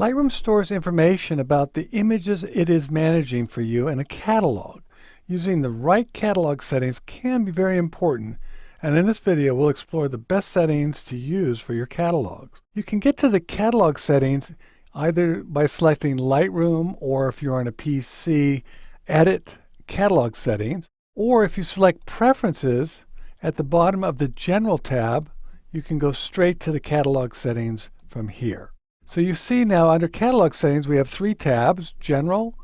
Lightroom stores information about the images it is managing for you in a catalog. Using the right catalog settings can be very important, and in this video we'll explore the best settings to use for your catalogs. You can get to the catalog settings either by selecting Lightroom, or if you're on a PC, Edit Catalog Settings, or if you select Preferences at the bottom of the General tab, you can go straight to the catalog settings from here. So you see now under Catalog Settings we have three tabs: General,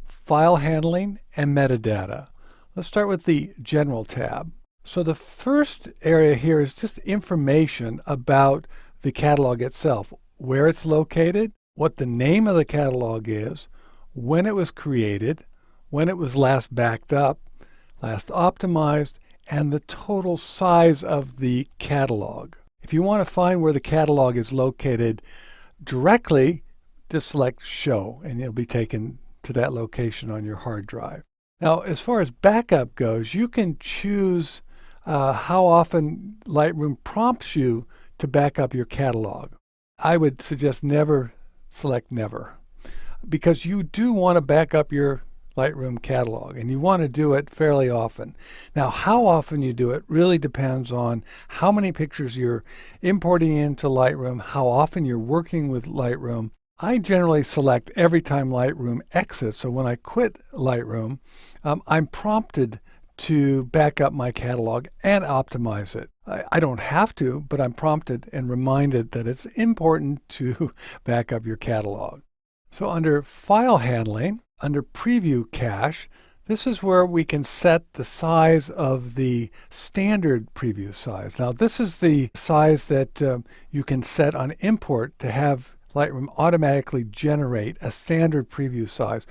File Handling, and Metadata. Let's start with the General tab. So the first area here is just information about the catalog itself: where it's located, what the name of the catalog is, when it was created, when it was last backed up, last optimized, and the total size of the catalog. If you want to find where the catalog is located directly, just select Show, and you'll be taken to that location on your hard drive. Now, as far as backup goes, you can choose how often Lightroom prompts you to back up your catalog. I would suggest select never, because you do want to back up your Lightroom catalog, and you want to do it fairly often. Now, how often you do it really depends on how many pictures you're importing into Lightroom, how often you're working with Lightroom. I generally select every time Lightroom exits, so when I quit Lightroom, I'm prompted to back up my catalog and optimize it. I don't have to, but I'm prompted and reminded that it's important to back up your catalog. So under File Handling, under Preview Cache, this is where we can set the size of the standard preview size. Now, this is the size that you can set on import to have Lightroom automatically generate a standard preview size.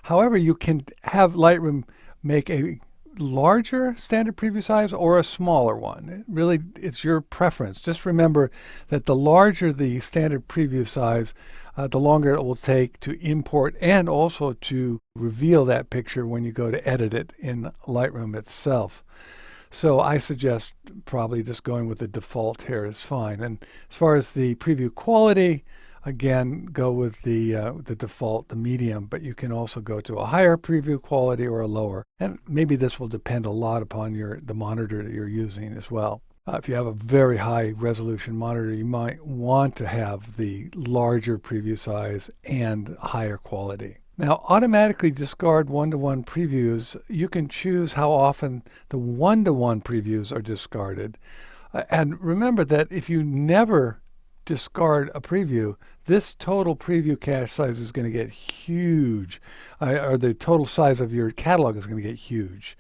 However, you can have Lightroom make a larger standard preview size or a smaller one. It's your preference. Just remember that the larger the standard preview size, the longer it will take to import and also to reveal that picture when you go to edit it in Lightroom itself. So I suggest probably just going with the default here is fine. And as far as the preview quality, again, go with the default, the medium, but you can also go to a higher preview quality or a lower. And maybe this will depend a lot upon the monitor that you're using as well. If you have a very high resolution monitor, you might want to have the larger preview size and higher quality. Now, automatically discard one-to-one previews. You can choose how often the one-to-one previews are discarded. And remember that if you never discard a preview, this total preview cache size is going to get huge, or the total size of your catalog is going to get huge.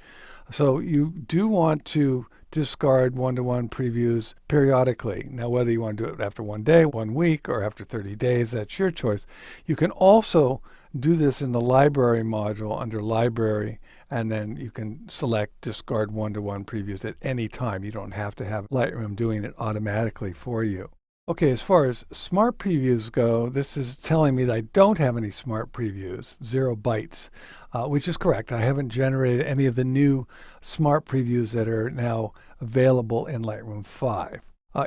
So you do want to discard one-to-one previews periodically. Now, whether you want to do it after 1 day, 1 week, or after 30 days, that's your choice. You can also do this in the library module under library, and then you can select discard one-to-one previews at any time. You don't have to have Lightroom doing it automatically for you. Okay, as far as smart previews go, this is telling me that I don't have any smart previews, 0 bytes, which is correct. I haven't generated any of the new smart previews that are now available in Lightroom 5.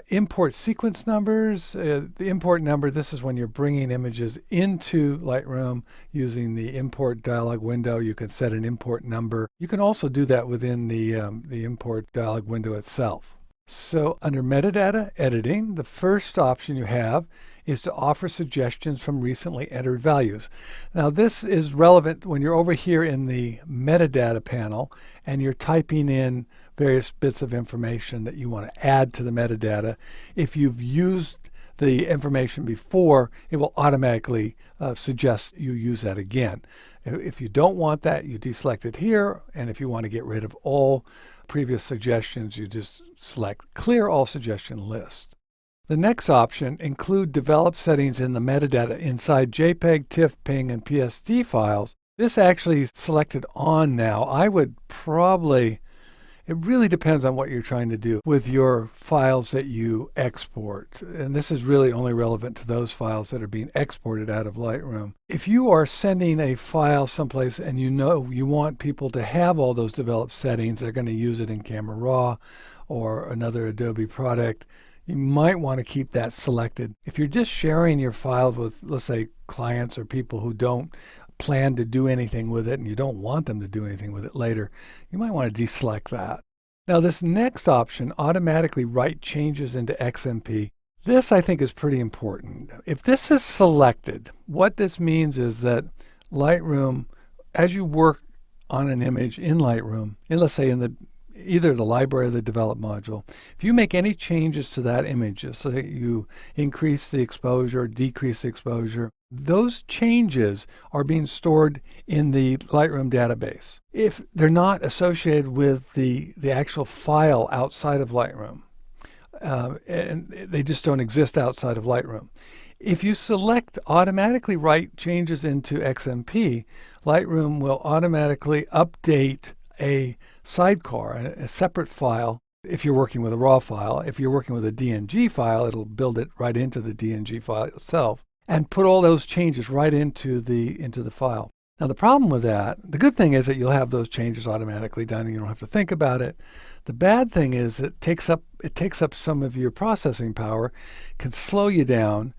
Import sequence numbers. The import number, this is when you're bringing images into Lightroom using the import dialog window. You can set an import number. You can also do that within the import dialog window itself. So under Metadata Editing, the first option you have is to offer suggestions from recently entered values. Now, this is relevant when you're over here in the Metadata panel and you're typing in various bits of information that you want to add to the metadata. If you've used the information before, it will automatically suggest you use that again. If you don't want that, you deselect it here, and if you want to get rid of all previous suggestions, you just select Clear All Suggestion List. The next option, Include Developed Settings in the Metadata inside JPEG, TIFF, PNG, and PSD files. This actually is selected on now. I would probably, it really depends on what you're trying to do with your files that you export. And this is really only relevant to those files that are being exported out of Lightroom. If you are sending a file someplace and you know you want people to have all those developed settings, they're going to use it in Camera Raw or another Adobe product, you might want to keep that selected. If you're just sharing your files with, let's say, clients or people who don't plan to do anything with it and you don't want them to do anything with it later, you might want to deselect that. Now this next option, automatically write changes into XMP, this I think is pretty important. If this is selected, what this means is that Lightroom, as you work on an image in Lightroom, and let's say in either the library or the develop module, if you make any changes to that image, so that you increase the exposure, decrease the exposure, those changes are being stored in the Lightroom database. If they're not associated with the actual file outside of Lightroom, and they just don't exist outside of Lightroom. If you select automatically write changes into XMP, Lightroom will automatically update a sidecar, a separate file. If you're working with a raw file, if you're working with a DNG file, it'll build it right into the DNG file itself and put all those changes right into the file. Now the problem with that, the good thing is that you'll have those changes automatically done and you don't have to think about it. The bad thing is it takes up some of your processing power, can slow you down,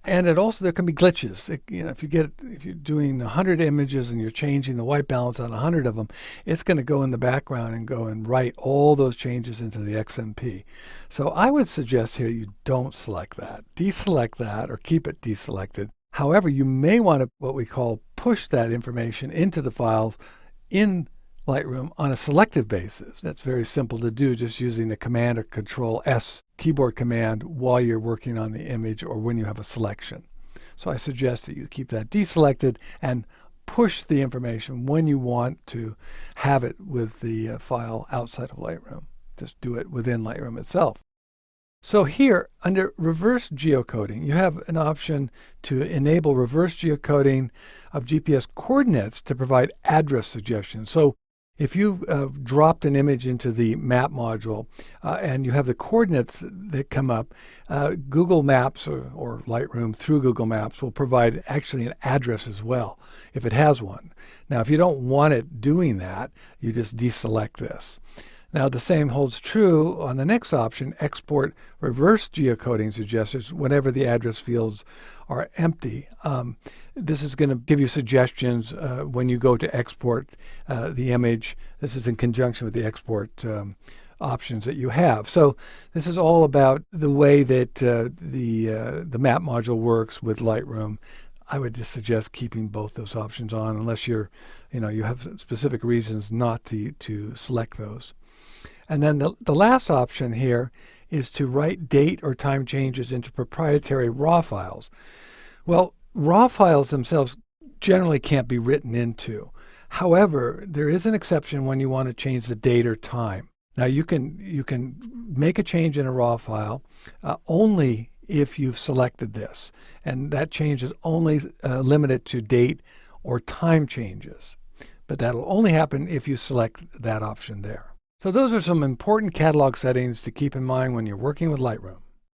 and there can be glitches. If you're doing 100 images and you're changing the white balance on 100 of them, it's going to go in the background and go and write all those changes into the XMP. So I would suggest here you don't select that. Deselect that or keep it deselected. However, you may want to, what we call, push that information into the files in Lightroom on a selective basis. That's very simple to do, just using the Command or Control S keyboard command while you're working on the image or when you have a selection. So I suggest that you keep that deselected and push the information when you want to have it with the file outside of Lightroom. Just do it within Lightroom itself. So here, under reverse geocoding, you have an option to enable reverse geocoding of GPS coordinates to provide address suggestions. So if you dropped an image into the map module and you have the coordinates that come up, Google Maps or Lightroom through Google Maps will provide actually an address as well, if it has one. Now, if you don't want it doing that, you just deselect this. Now, the same holds true on the next option, export reverse geocoding suggestions whenever the address fields are empty. This is going to give you suggestions when you go to export the image. This is in conjunction with the export options that you have. So this is all about the way that the map module works with Lightroom. I would just suggest keeping both those options on unless you have specific reasons not to select those. And then the last option here is to write date or time changes into proprietary raw files. Well, raw files themselves generally can't be written into. However, there is an exception when you want to change the date or time. Now you can make a change in a raw file only if you've selected this, and that change is only limited to date or time changes. But that'll only happen if you select that option there. So those are some important catalog settings to keep in mind when you're working with Lightroom.